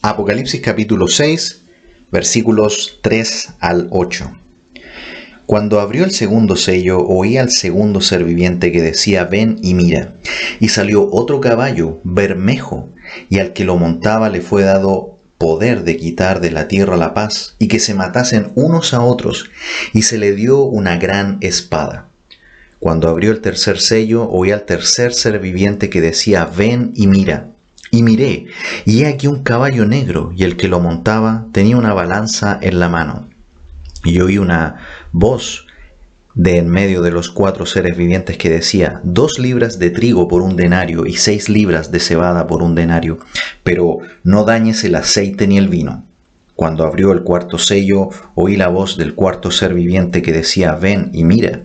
Apocalipsis capítulo 6, versículos 3 al 8. Cuando abrió el segundo sello, oí al segundo ser viviente que decía: ven y mira. Y salió otro caballo, bermejo, y al que lo montaba le fue dado poder de quitar de la tierra la paz, y que se matasen unos a otros, y se le dio una gran espada. Cuando abrió el tercer sello, oí al tercer ser viviente que decía: ven y mira. Y miré, y he aquí un caballo negro, y el que lo montaba tenía una balanza en la mano. Y oí una voz de en medio de los cuatro seres vivientes que decía: 2 libras de trigo por 1 denario, y 6 libras de cebada por 1 denario, pero no dañes el aceite ni el vino. Cuando abrió el cuarto sello, oí la voz del cuarto ser viviente que decía: ven y mira.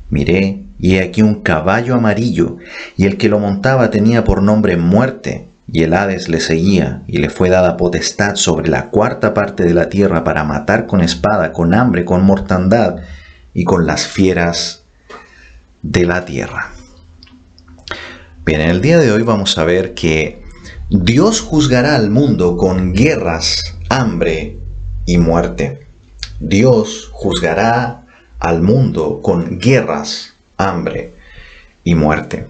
Miré, y he aquí un caballo amarillo, y el que lo montaba tenía por nombre Muerte, y el Hades le seguía, y le fue dada potestad sobre la 1/4 parte de la tierra para matar con espada, con hambre, con mortandad y con las fieras de la tierra. Bien, en el día de hoy vamos a ver que Dios juzgará al mundo con guerras, hambre y muerte. Dios juzgará al mundo con guerras, hambre y muerte.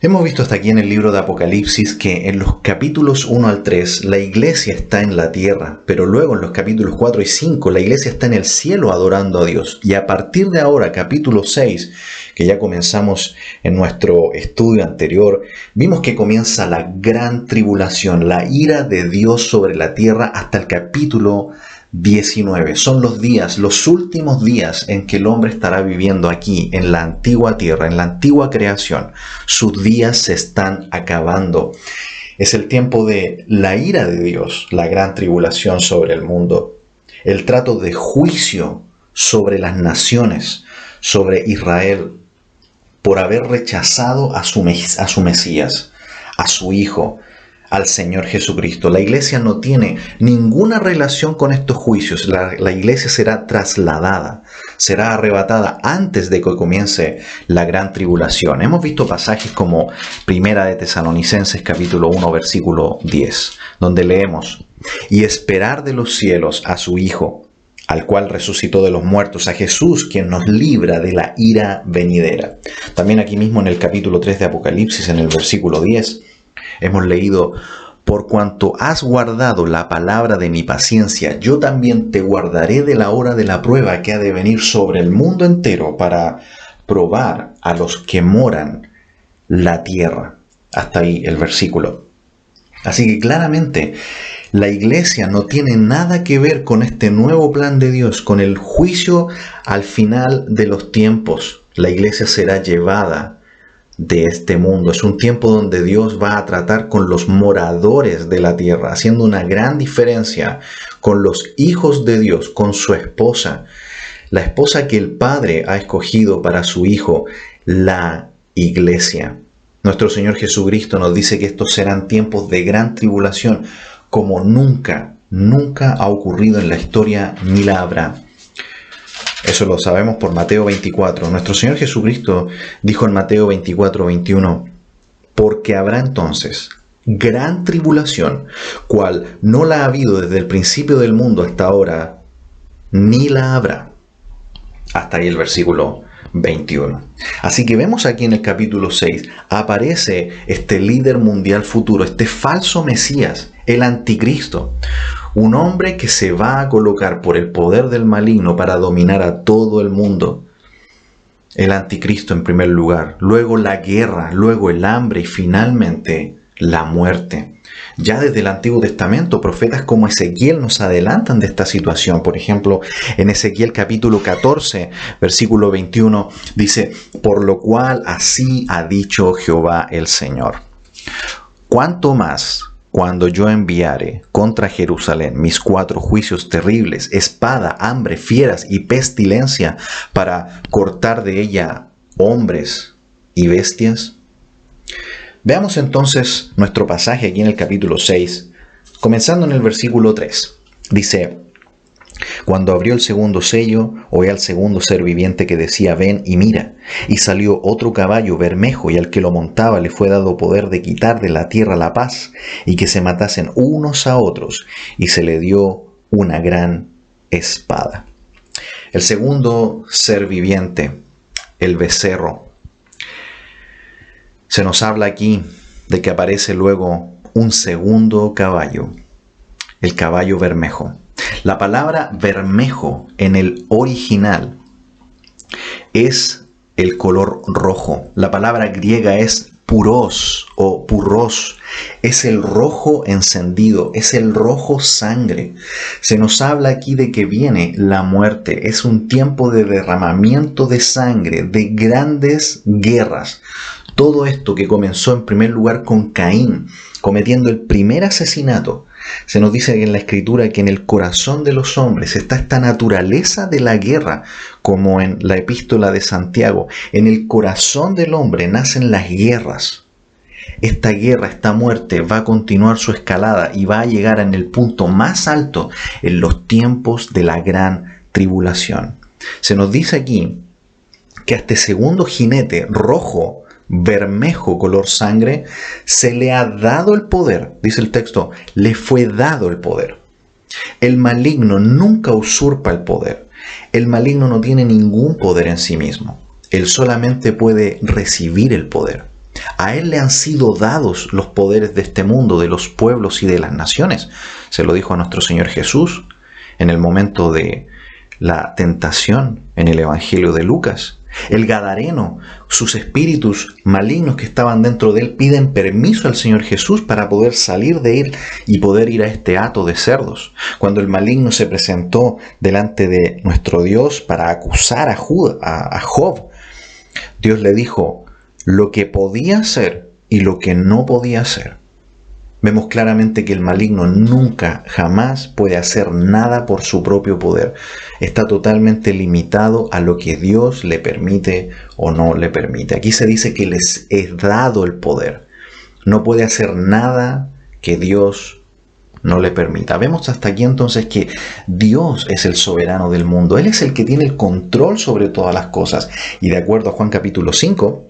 Hemos visto hasta aquí en el libro de Apocalipsis que en los capítulos 1 al 3 la iglesia está en la tierra, pero luego en los capítulos 4 y 5 la iglesia está en el cielo adorando a Dios. Y a partir de ahora, capítulo 6, que ya comenzamos en nuestro estudio anterior, vimos que comienza la gran tribulación, la ira de Dios sobre la tierra hasta el capítulo 19. Son los días, los últimos días en que el hombre estará viviendo aquí, en la antigua tierra, en la antigua creación. Sus días se están acabando. Es el tiempo de la ira de Dios, la gran tribulación sobre el mundo. El trato de juicio sobre las naciones, sobre Israel, por haber rechazado a su Mesías, a su Hijo, al Señor Jesucristo. La iglesia no tiene ninguna relación con estos juicios. La iglesia será trasladada, será arrebatada antes de que comience la gran tribulación. Hemos visto pasajes como Primera de Tesalonicenses capítulo 1 versículo 10, donde leemos: y esperar de los cielos a su Hijo, al cual resucitó de los muertos, a Jesús, quien nos libra de la ira venidera. También aquí mismo en el capítulo 3 de Apocalipsis, en el versículo 10, hemos leído: por cuanto has guardado la palabra de mi paciencia, yo también te guardaré de la hora de la prueba que ha de venir sobre el mundo entero para probar a los que moran la tierra. Hasta ahí el versículo. Así que claramente la iglesia no tiene nada que ver con este nuevo plan de Dios, con el juicio al final de los tiempos. La iglesia será llevada de este mundo. Es un tiempo donde Dios va a tratar con los moradores de la tierra, haciendo una gran diferencia con los hijos de Dios, con su esposa, la esposa que el Padre ha escogido para su Hijo, la iglesia. Nuestro Señor Jesucristo nos dice que estos serán tiempos de gran tribulación, como nunca ha ocurrido en la historia ni la habrá. Eso lo sabemos por Mateo 24. Nuestro Señor Jesucristo dijo en Mateo 24, 21, porque habrá entonces gran tribulación, cual no la ha habido desde el principio del mundo hasta ahora, ni la habrá. Hasta ahí el versículo 21. Así que vemos aquí en el capítulo 6, aparece este líder mundial futuro, este falso Mesías, el anticristo. Un hombre que se va a colocar por el poder del maligno para dominar a todo el mundo. El anticristo en primer lugar, luego la guerra, luego el hambre y finalmente la muerte. Ya desde el Antiguo Testamento, profetas como Ezequiel nos adelantan de esta situación. Por ejemplo, en Ezequiel capítulo 14, versículo 21, dice: por lo cual así ha dicho Jehová el Señor. ¿Cuánto más cuando yo enviare contra Jerusalén mis 4 juicios terribles, espada, hambre, fieras y pestilencia, para cortar de ella hombres y bestias? Veamos entonces nuestro pasaje aquí en el capítulo 6, comenzando en el versículo 3. Dice: Cuando abrió el segundo sello, oí al segundo ser viviente que decía: ven y mira. Y salió otro caballo bermejo, y al que lo montaba le fue dado poder de quitar de la tierra la paz, y que se matasen unos a otros, y se le dio una gran espada. El segundo ser viviente, el becerro. Se nos habla aquí de que aparece luego un segundo caballo, el caballo bermejo. La palabra bermejo en el original es el color rojo. La palabra griega es puros o purros. Es el rojo encendido, es el rojo sangre. Se nos habla aquí de que viene la muerte. Es un tiempo de derramamiento de sangre, de grandes guerras. Todo esto que comenzó en primer lugar con Caín, cometiendo el primer asesinato. Se nos dice en la Escritura que en el corazón de los hombres está esta naturaleza de la guerra, como en la epístola de Santiago. En el corazón del hombre nacen las guerras. Esta guerra, esta muerte va a continuar su escalada y va a llegar en el punto más alto en los tiempos de la gran tribulación. Se nos dice aquí que a este segundo jinete rojo, bermejo color sangre, se le ha dado el poder. Dice el texto, le fue dado el poder. El maligno nunca usurpa el poder. El maligno no tiene ningún poder en sí mismo. Él solamente puede recibir el poder. A él le han sido dados los poderes de este mundo, de los pueblos y de las naciones. Se lo dijo a nuestro Señor Jesús en el momento de la tentación en el Evangelio de Lucas. El gadareno, sus espíritus malignos que estaban dentro de él piden permiso al Señor Jesús para poder salir de él y poder ir a este hato de cerdos. Cuando el maligno se presentó delante de nuestro Dios para acusar a Job, Dios le dijo lo que podía hacer y lo que no podía hacer. Vemos claramente que el maligno nunca, jamás puede hacer nada por su propio poder. Está totalmente limitado a lo que Dios le permite o no le permite. Aquí se dice que les es dado el poder. No puede hacer nada que Dios no le permita. Vemos hasta aquí entonces que Dios es el soberano del mundo. Él es el que tiene el control sobre todas las cosas. Y de acuerdo a Juan capítulo 5,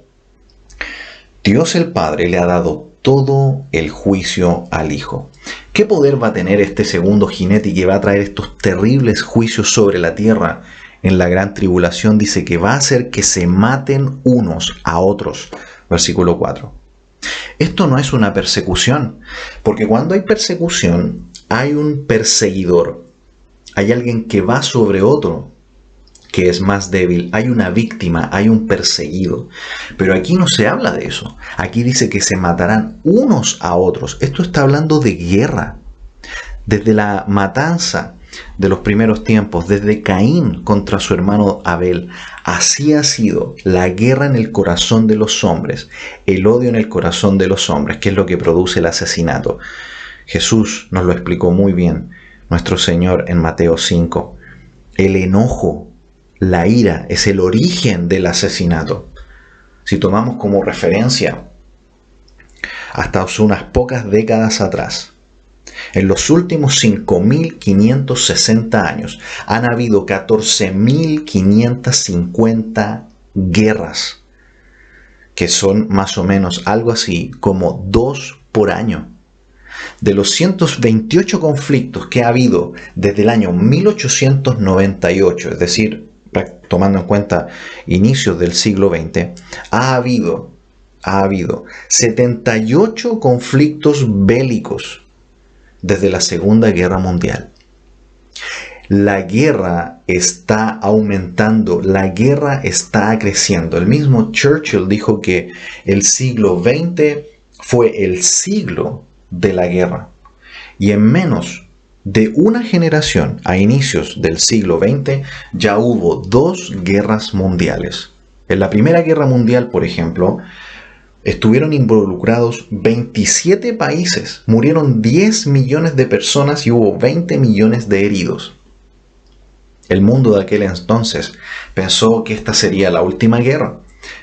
Dios el Padre le ha dado todo el juicio al Hijo. ¿Qué poder va a tener este segundo jinete que va a traer estos terribles juicios sobre la tierra en la gran tribulación? Dice que va a hacer que se maten unos a otros. Versículo 4. Esto no es una persecución, porque cuando hay persecución hay un perseguidor. Hay alguien que va sobre otro que es más débil, hay una víctima, hay un perseguido. Pero aquí no se habla de eso. Aquí dice que se matarán unos a otros. Esto está hablando de guerra. Desde la matanza de los primeros tiempos, desde Caín contra su hermano Abel, así ha sido la guerra en el corazón de los hombres, el odio en el corazón de los hombres, que es lo que produce el asesinato. Jesús nos lo explicó muy bien, nuestro Señor, en Mateo 5. El enojo, la ira es el origen del asesinato. Si tomamos como referencia hasta hace unas pocas décadas atrás, en los últimos 5.560 años han habido 14.550 guerras, que son más o menos algo así como 2 por año. De los 128 conflictos que ha habido desde el año 1898, es decir, tomando en cuenta inicios del siglo XX, ha habido 78 conflictos bélicos desde la Segunda Guerra Mundial. La guerra está aumentando, la guerra está creciendo. El mismo Churchill dijo que el siglo XX fue el siglo de la guerra. Y en menos de una generación, a inicios del siglo XX, ya hubo 2 guerras mundiales. En la Primera Guerra Mundial, por ejemplo, estuvieron involucrados 27 países, murieron 10 millones de personas y hubo 20 millones de heridos. El mundo de aquel entonces pensó que esta sería la última guerra,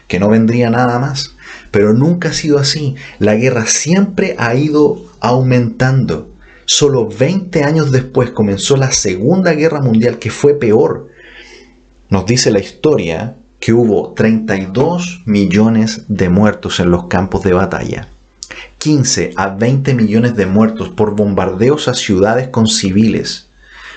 que no vendría nada más, pero nunca ha sido así. La guerra siempre ha ido aumentando. Solo 20 años después comenzó la Segunda Guerra Mundial, que fue peor. Nos dice la historia que hubo 32 millones de muertos en los campos de batalla. 15 a 20 millones de muertos por bombardeos a ciudades con civiles.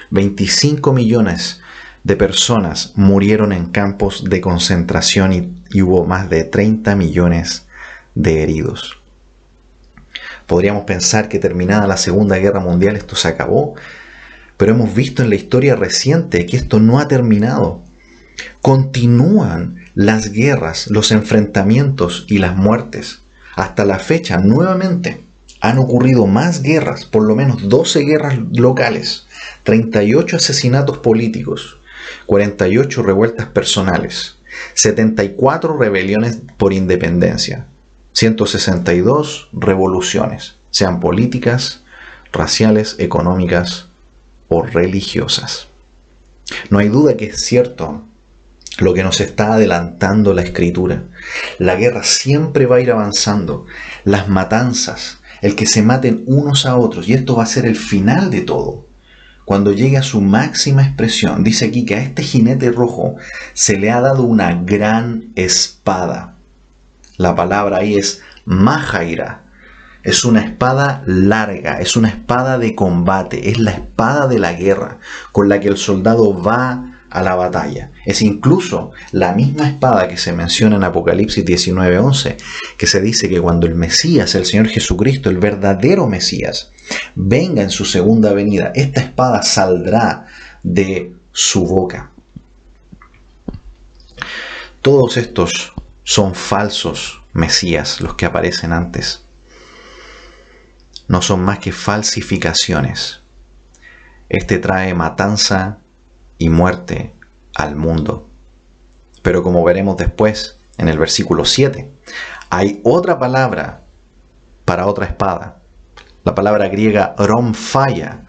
25 millones de personas murieron en campos de concentración y hubo más de 30 millones de heridos. Podríamos pensar que terminada la Segunda Guerra Mundial esto se acabó, pero hemos visto en la historia reciente que esto no ha terminado. Continúan las guerras, los enfrentamientos y las muertes. Hasta la fecha, nuevamente, han ocurrido más guerras, por lo menos 12 guerras locales, 38 asesinatos políticos, 48 revueltas personales, 74 rebeliones por independencia, 162 revoluciones, sean políticas, raciales, económicas o religiosas. No hay duda que es cierto lo que nos está adelantando la Escritura. La guerra siempre va a ir avanzando, las matanzas, el que se maten unos a otros, y esto va a ser el final de todo. Cuando llegue a su máxima expresión, dice aquí que a este jinete rojo se le ha dado una gran espada. La palabra ahí es mahaira. Es una espada larga, es una espada de combate, es la espada de la guerra con la que el soldado va a la batalla. Es incluso la misma espada que se menciona en Apocalipsis 19:11, que se dice que cuando el Mesías, el Señor Jesucristo, el verdadero Mesías, venga en su segunda venida, esta espada saldrá de su boca. Todos estos son falsos Mesías, los que aparecen antes. No son más que falsificaciones. Este trae matanza y muerte al mundo. Pero como veremos después, en el versículo 7, hay otra palabra para otra espada. La palabra griega rhomphaia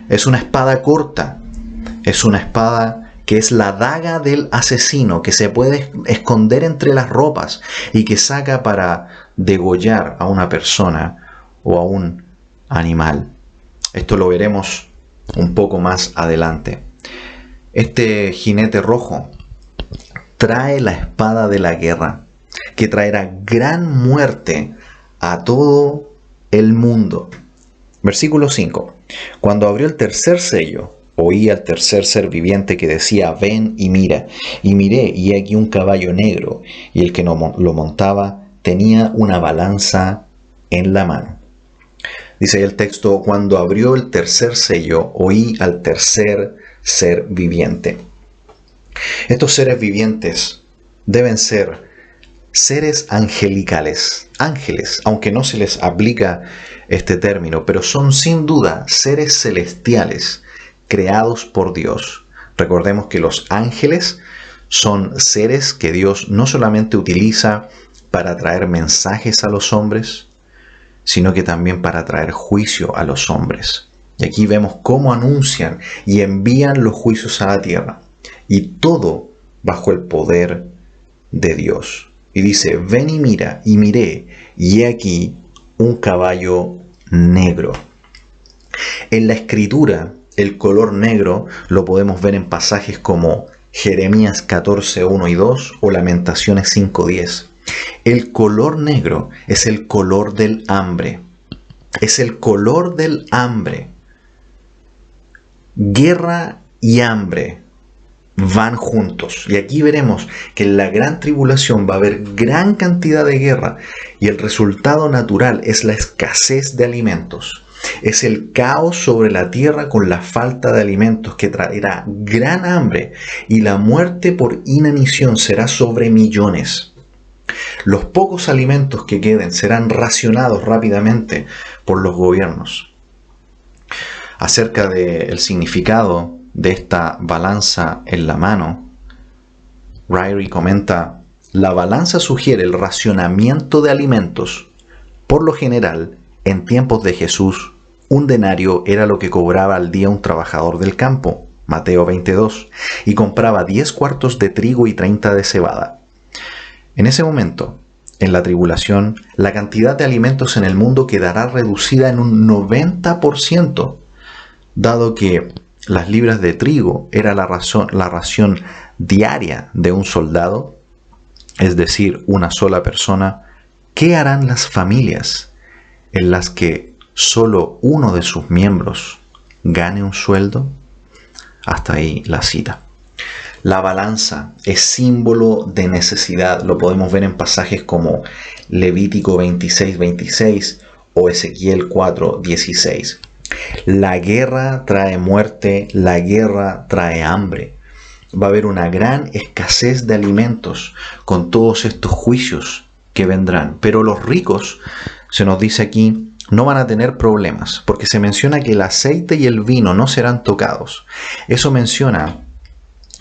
es una espada corta, es una espada que es la daga del asesino, que se puede esconder entre las ropas y que saca para degollar a una persona o a un animal. Esto lo veremos un poco más adelante. Este jinete rojo trae la espada de la guerra, que traerá gran muerte a todo el mundo. Versículo 5. Cuando abrió el tercer sello, oí al tercer ser viviente que decía: ven y mira. Y miré, y he aquí un caballo negro, y el que lo montaba tenía una balanza en la mano. Dice ahí el texto: cuando abrió el tercer sello, oí al tercer ser viviente. Estos seres vivientes deben ser seres angelicales, ángeles, aunque no se les aplica este término, pero son sin duda seres celestiales creados por Dios. Recordemos que los ángeles son seres que Dios no solamente utiliza para traer mensajes a los hombres, sino que también para traer juicio a los hombres. Y aquí vemos cómo anuncian y envían los juicios a la tierra. Y todo bajo el poder de Dios. Y dice: ven y mira, y miré, y he aquí un caballo negro. En la Escritura, el color negro lo podemos ver en pasajes como Jeremías 14:1 y 2 o Lamentaciones 5:10. El color negro es el color del hambre. Es el color del hambre. Guerra y hambre van juntos. Y aquí veremos que en la gran tribulación va a haber gran cantidad de guerra y el resultado natural es la escasez de alimentos. Es el caos sobre la tierra con la falta de alimentos que traerá gran hambre y la muerte por inanición será sobre millones. Los pocos alimentos que queden serán racionados rápidamente por los gobiernos. Acerca del significado de esta balanza en la mano, Ryrie comenta: la balanza sugiere el racionamiento de alimentos. Por lo general, en tiempos de Jesús, un denario era lo que cobraba al día un trabajador del campo, Mateo 22, y compraba 10 cuartos de trigo y 30 de cebada. En ese momento, en la tribulación, la cantidad de alimentos en el mundo quedará reducida en un 90%, dado que las libras de trigo era la ración diaria de un soldado, es decir, una sola persona. ¿Qué harán las familias en las que solo uno de sus miembros gane un sueldo? Hasta ahí la cita. La balanza es símbolo de necesidad. Lo podemos ver en pasajes como Levítico 26:26 o Ezequiel 4:16. La guerra trae muerte, la guerra trae hambre. Va a haber una gran escasez de alimentos con todos estos juicios que vendrán. Pero los ricos, se nos dice aquí, no van a tener problemas, porque se menciona que el aceite y el vino no serán tocados. Eso menciona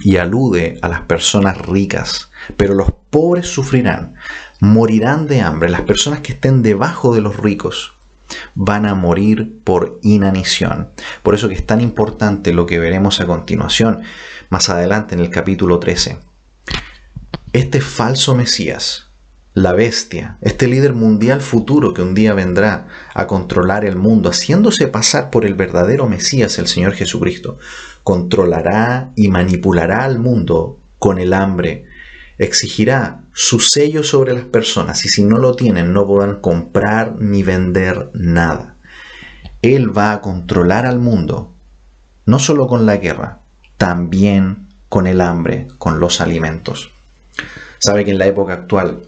y alude a las personas ricas, pero los pobres sufrirán, morirán de hambre. Las personas que estén debajo de los ricos van a morir por inanición. Por eso que es tan importante lo que veremos a continuación, más adelante en el capítulo 13. Este falso Mesías, la bestia, este líder mundial futuro que un día vendrá a controlar el mundo, haciéndose pasar por el verdadero Mesías, el Señor Jesucristo, controlará y manipulará al mundo con el hambre, exigirá su sello sobre las personas y si no lo tienen no podrán comprar ni vender nada. Él va a controlar al mundo, no solo con la guerra, también con el hambre, con los alimentos. Sabe que en la época actual,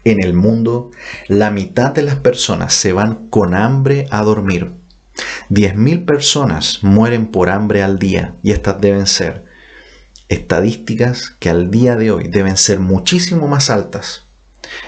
en el mundo, la mitad de las personas se van con hambre a dormir. 10.000 personas mueren por hambre al día y estas deben ser estadísticas que al día de hoy deben ser muchísimo más altas.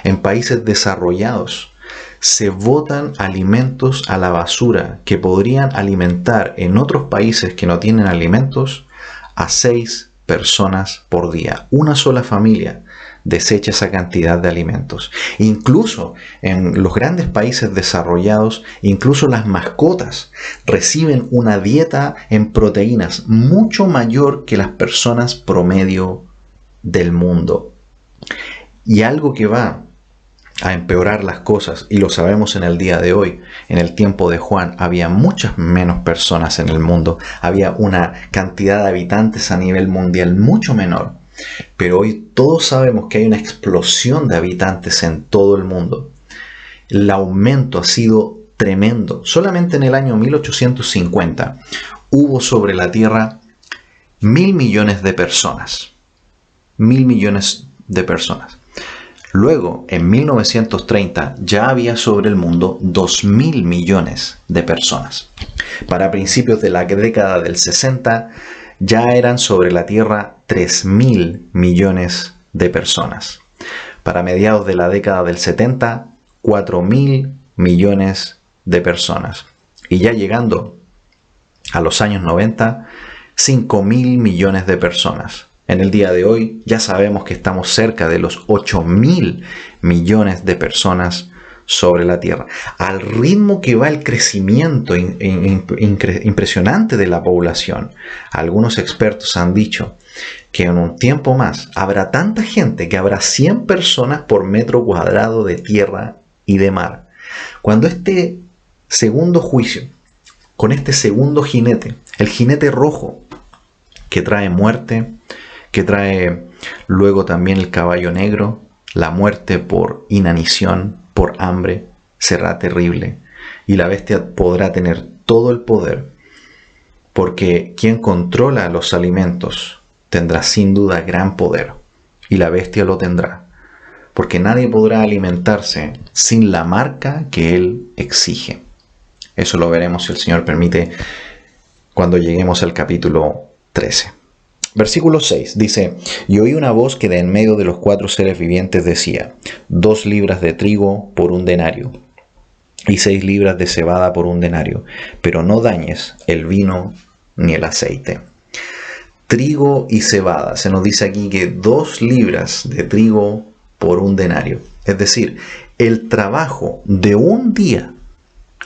En países desarrollados se botan alimentos a la basura que podrían alimentar en otros países que no tienen alimentos a 6 personas por día. Una sola familia desecha esa cantidad de alimentos. Incluso en los grandes países desarrollados, incluso las mascotas reciben una dieta en proteínas mucho mayor que las personas promedio del mundo. Y algo que va a empeorar las cosas, y lo sabemos en el día de hoy, en el tiempo de Juan había muchas menos personas en el mundo, había una cantidad de habitantes a nivel mundial mucho menor. Pero hoy todos sabemos que hay una explosión de habitantes en todo el mundo. El aumento ha sido tremendo. Solamente en el año 1850 hubo sobre la Tierra 1.000 millones de personas. 1.000 millones de personas. Luego, en 1930, ya había sobre el mundo 2.000 millones de personas. Para principios de la década del 60, ya eran sobre la Tierra 3.000 millones de personas. Para mediados de la década del 70, 4.000 millones de personas. Y ya llegando a los años 90, 5.000 millones de personas. En el día de hoy ya sabemos que estamos cerca de los 8.000 millones de personas sobre la Tierra. Al ritmo que va el crecimiento impresionante de la población, algunos expertos han dicho que en un tiempo más habrá tanta gente que habrá 100 personas por metro cuadrado de tierra y de mar. Cuando este segundo juicio, con este segundo jinete, el jinete rojo, que trae muerte, que trae luego también el caballo negro, la muerte por inanición, por hambre, será terrible. Y la bestia podrá tener todo el poder, porque quien controla los alimentos tendrá sin duda gran poder. Y la bestia lo tendrá, porque nadie podrá alimentarse sin la marca que él exige. Eso lo veremos, si el Señor permite, cuando lleguemos al capítulo 13. Versículo 6 dice: y oí una voz que de en medio de los 4 seres vivientes decía: 2 libras de trigo por 1 denario, y 6 libras de cebada por 1 denario, pero no dañes el vino ni el aceite. Trigo y cebada, se nos dice aquí que 2 libras de trigo por 1 denario. Es decir, el trabajo de un día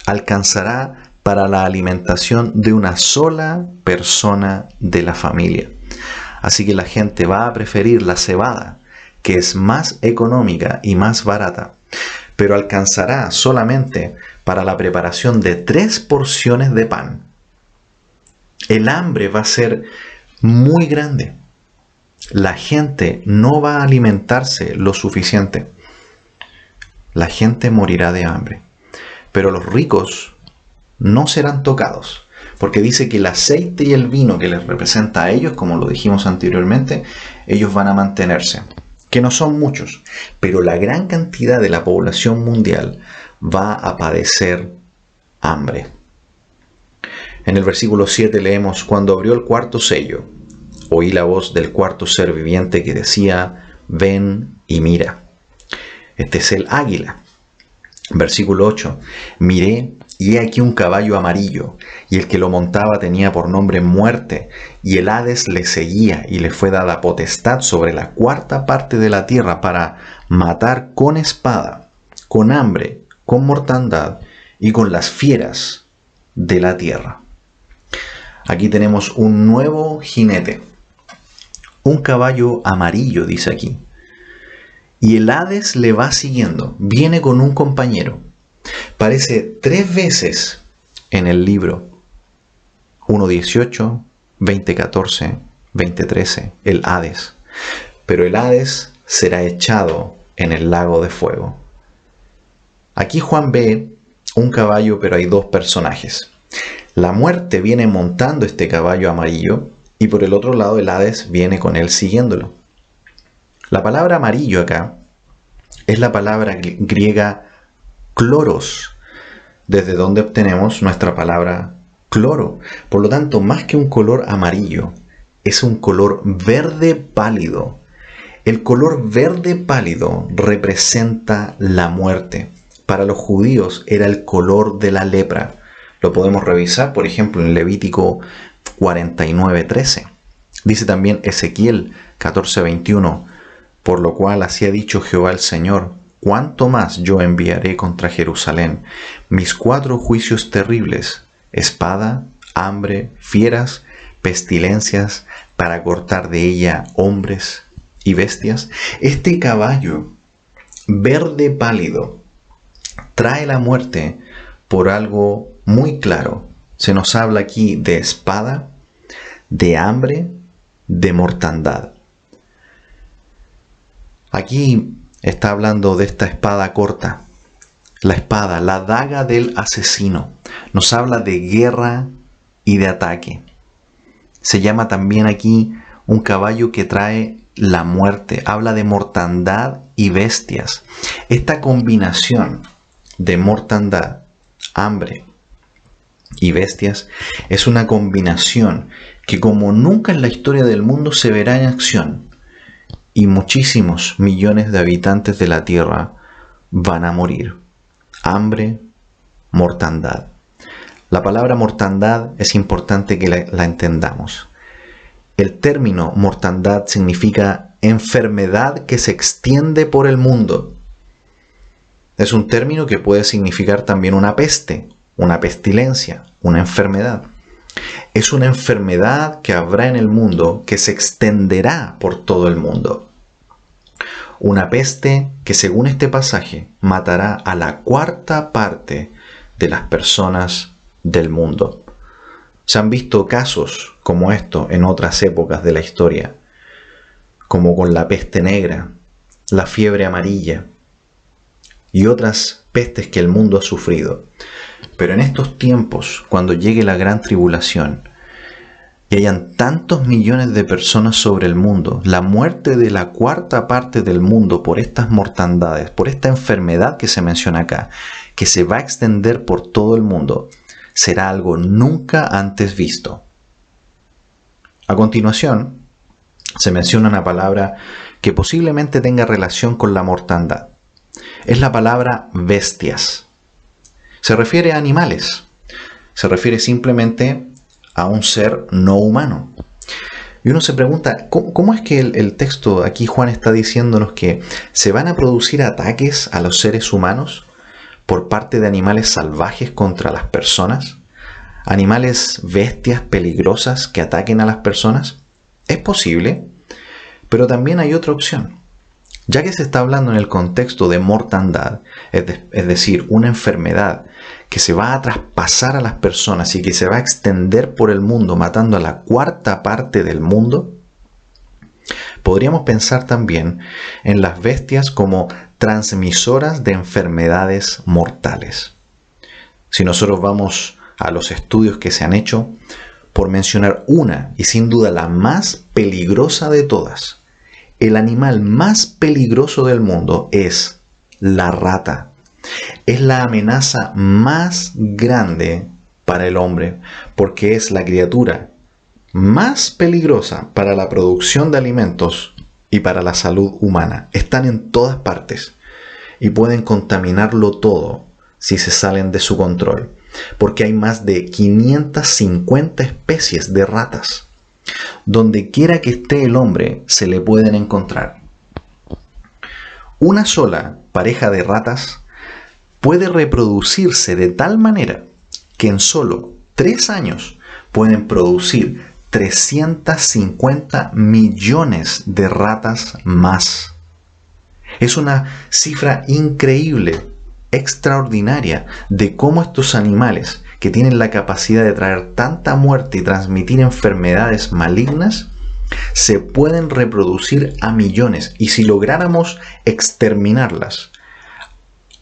alcanzará para la alimentación de una sola persona de la familia. Así que la gente va a preferir la cebada que es más económica y más barata, pero alcanzará solamente para la preparación de 3 porciones de pan. El hambre va a ser muy grande. La gente no va a alimentarse lo suficiente. La gente morirá de hambre. Pero los ricos no serán tocados, porque dice que el aceite y el vino que les representa a ellos, como lo dijimos anteriormente, ellos van a mantenerse, que no son muchos, pero la gran cantidad de la población mundial va a padecer hambre. En el versículo 7 leemos: cuando abrió el cuarto sello, oí la voz del cuarto ser viviente que decía: ven y mira. Este es el águila. Versículo 8: miré, y he aquí un caballo amarillo, y el que lo montaba tenía por nombre Muerte, y el Hades le seguía, y le fue dada potestad sobre la cuarta parte de la tierra para matar con espada, con hambre, con mortandad y con las fieras de la tierra. Aquí tenemos un nuevo jinete, un caballo amarillo, dice aquí. Y el Hades le va siguiendo, viene con un compañero. Aparece 3 veces en el libro: 1:18, 20:14, 20:13, el Hades. Pero el Hades será echado en el lago de fuego. Aquí Juan ve un caballo, pero hay 2 personajes. La muerte viene montando este caballo amarillo, y por el otro lado el Hades viene con él siguiéndolo. La palabra amarillo acá es la palabra griega cloros, desde donde obtenemos nuestra palabra cloro. Por lo tanto, más que un color amarillo, es un color verde pálido. El color verde pálido representa la muerte. Para los judíos era el color de la lepra. Lo podemos revisar, por ejemplo, en Levítico 49:13. Dice también Ezequiel 14:21: por lo cual así ha dicho Jehová el Señor: cuánto más yo enviaré contra Jerusalén mis 4 juicios terribles: espada, hambre, fieras, pestilencias, para cortar de ella hombres y bestias. Este caballo verde pálido trae la muerte por algo muy claro. Se nos habla aquí de espada, de hambre, de mortandad. Aquí está hablando de esta espada corta. La espada, la daga del asesino. Nos habla de guerra y de ataque. Se llama también aquí un caballo que trae la muerte. Habla de mortandad y bestias. Esta combinación de mortandad, hambre y bestias es una combinación que como nunca en la historia del mundo se verá en acción. Y muchísimos millones de habitantes de la tierra van a morir. Hambre, mortandad. La palabra mortandad es importante que la entendamos. El término mortandad significa enfermedad que se extiende por el mundo. Es un término que puede significar también una peste, una pestilencia, una enfermedad. Es una enfermedad que habrá en el mundo que se extenderá por todo el mundo. Una peste que, según este pasaje, matará a la 1/4 parte de las personas del mundo. Se han visto casos como esto en otras épocas de la historia, como con la peste negra, la fiebre amarilla y otras pestes que el mundo ha sufrido. Pero en estos tiempos, cuando llegue la gran tribulación y hayan tantos millones de personas sobre el mundo, la muerte de la 1/4 parte del mundo por estas mortandades, por esta enfermedad que se menciona acá, que se va a extender por todo el mundo, será algo nunca antes visto. A continuación, se menciona una palabra que posiblemente tenga relación con la mortandad. Es la palabra bestias. Se refiere a animales. Se refiere simplemente a un ser no humano. Y uno se pregunta, ¿cómo es que el texto aquí Juan está diciéndonos que se van a producir ataques a los seres humanos por parte de animales salvajes contra las personas? ¿Animales bestias peligrosas que ataquen a las personas? Es posible, pero también hay otra opción. Ya que se está hablando en el contexto de mortandad, es decir, una enfermedad que se va a traspasar a las personas y que se va a extender por el mundo, matando a la cuarta parte del mundo, podríamos pensar también en las bestias como transmisoras de enfermedades mortales. Si nosotros vamos a los estudios que se han hecho, por mencionar una, y sin duda la más peligrosa de todas, el animal más peligroso del mundo es la rata. Es la amenaza más grande para el hombre, porque es la criatura más peligrosa para la producción de alimentos y para la salud humana. Están en todas partes y pueden contaminarlo todo si se salen de su control, porque hay más de 550 especies de ratas. Donde quiera que esté el hombre, se le pueden encontrar. Una sola pareja de ratas puede reproducirse de tal manera que en solo 3 años pueden producir 350 millones de ratas más. Es una cifra increíble, extraordinaria, de cómo estos animales que tienen la capacidad de traer tanta muerte y transmitir enfermedades malignas, se pueden reproducir a millones. Y si lográramos exterminarlas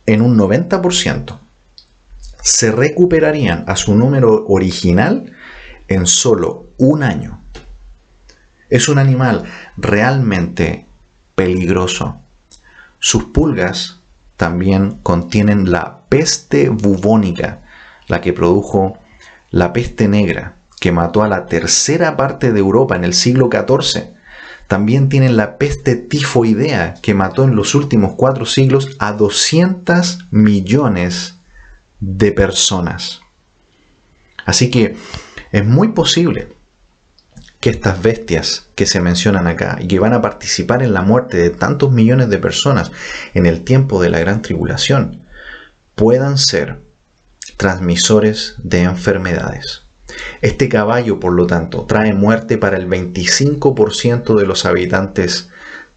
en un 90%, se recuperarían a su número original en solo un año. Es un animal realmente peligroso. Sus pulgas también contienen la peste bubónica, la que produjo la peste negra, que mató a la tercera parte de Europa en el siglo XIV. También tienen la peste tifoidea, que mató en los últimos 4 siglos a 200 millones de personas. Así que es muy posible que estas bestias que se mencionan acá y que van a participar en la muerte de tantos millones de personas en el tiempo de la gran tribulación puedan ser transmisores de enfermedades. Este caballo, por lo tanto, trae muerte para el 25% de los habitantes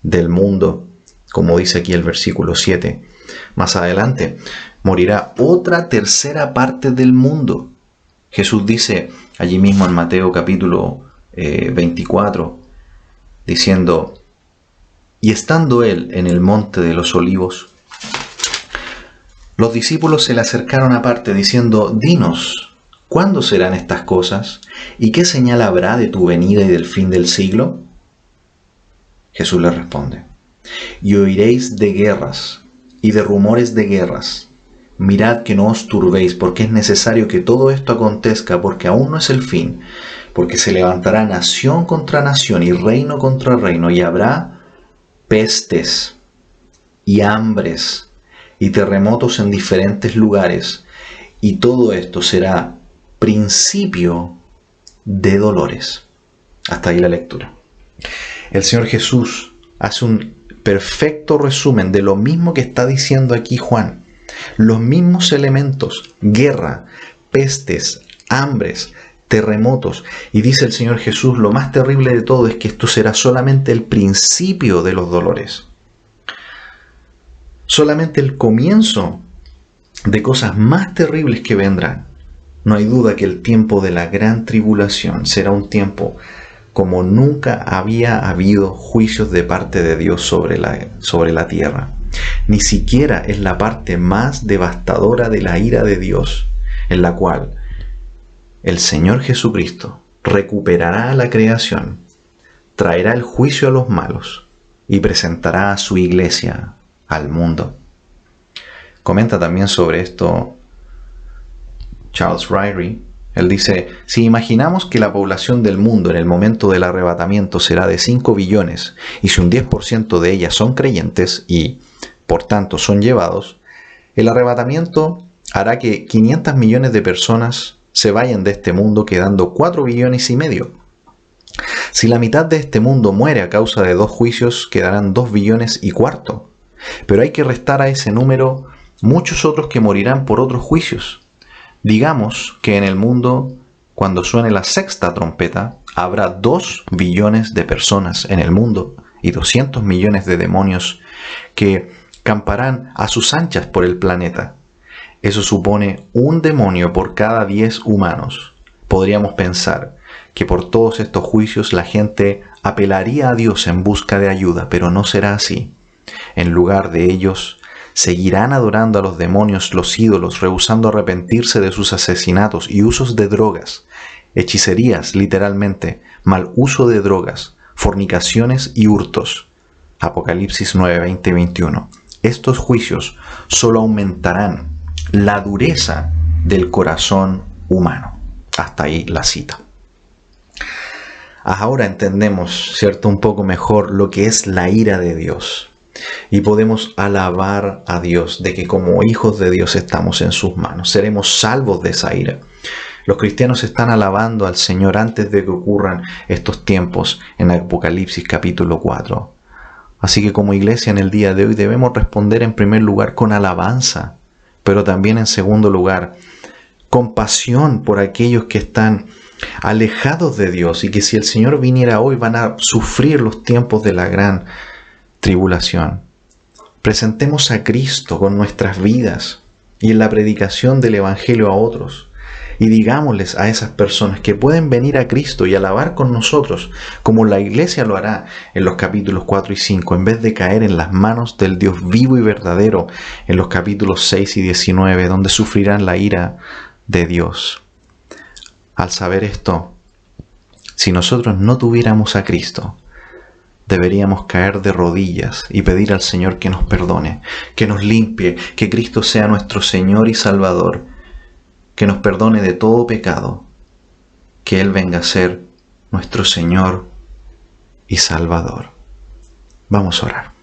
del mundo, como dice aquí el versículo 7. Más adelante, morirá otra tercera parte del mundo. Jesús dice allí mismo en Mateo capítulo 24, diciendo: y estando él en el monte de los olivos, los discípulos se le acercaron aparte, diciendo: dinos, ¿cuándo serán estas cosas? ¿Y qué señal habrá de tu venida y del fin del siglo? Jesús les responde: y oiréis de guerras y de rumores de guerras. Mirad que no os turbéis, porque es necesario que todo esto acontezca, porque aún no es el fin, porque se levantará nación contra nación y reino contra reino, y habrá pestes y hambres y terremotos en diferentes lugares, y todo esto será principio de dolores. Hasta ahí la lectura. El Señor Jesús hace un perfecto resumen de lo mismo que está diciendo aquí Juan. Los mismos elementos: guerra, pestes, hambres, terremotos. Y dice el Señor Jesús: lo más terrible de todo es que esto será solamente el principio de los dolores. Solamente el comienzo de cosas más terribles que vendrán. No hay duda que el tiempo de la gran tribulación será un tiempo como nunca había habido juicios de parte de Dios sobre la tierra. Ni siquiera es la parte más devastadora de la ira de Dios, en la cual el Señor Jesucristo recuperará a la creación, traerá el juicio a los malos y presentará a su iglesia al mundo. Comenta también sobre esto Charles Ryrie. Él dice: si imaginamos que la población del mundo en el momento del arrebatamiento será de 5 billones, y si un 10% de ellas son creyentes y, por tanto, son llevados, el arrebatamiento hará que 500 millones de personas se vayan de este mundo, quedando 4 billones y medio. Si la mitad de este mundo muere a causa de 2 juicios, quedarán 2 billones y cuarto. Pero hay que restar a ese número muchos otros que morirán por otros juicios. Digamos que en el mundo, cuando suene la 6ª trompeta, habrá 2 billones de personas en el mundo y 200 millones de demonios que camparán a sus anchas por el planeta. Eso supone un demonio por cada 10 humanos. Podríamos pensar que por todos estos juicios la gente apelaría a Dios en busca de ayuda, pero no será así. En lugar de ellos, seguirán adorando a los demonios, los ídolos, rehusando arrepentirse de sus asesinatos y usos de drogas, hechicerías, literalmente, mal uso de drogas, fornicaciones y hurtos. Apocalipsis 9, 20 y 21. Estos juicios solo aumentarán la dureza del corazón humano. Hasta ahí la cita. Ahora entendemos, ¿cierto?, un poco mejor lo que es la ira de Dios. Y podemos alabar a Dios de que como hijos de Dios estamos en sus manos. Seremos salvos de esa ira. Los cristianos están alabando al Señor antes de que ocurran estos tiempos en Apocalipsis capítulo 4. Así que como iglesia en el día de hoy debemos responder en primer lugar con alabanza, pero también en segundo lugar con pasión por aquellos que están alejados de Dios y que si el Señor viniera hoy van a sufrir los tiempos de la gran tribulación. Presentemos a Cristo con nuestras vidas y en la predicación del Evangelio a otros. Y digámosles a esas personas que pueden venir a Cristo y alabar con nosotros, como la iglesia lo hará en los capítulos 4 y 5, en vez de caer en las manos del Dios vivo y verdadero en los capítulos 6 y 19, donde sufrirán la ira de Dios. Al saber esto, si nosotros no tuviéramos a Cristo, deberíamos caer de rodillas y pedir al Señor que nos perdone, que nos limpie, que Cristo sea nuestro Señor y Salvador, que nos perdone de todo pecado, que Él venga a ser nuestro Señor y Salvador. Vamos a orar.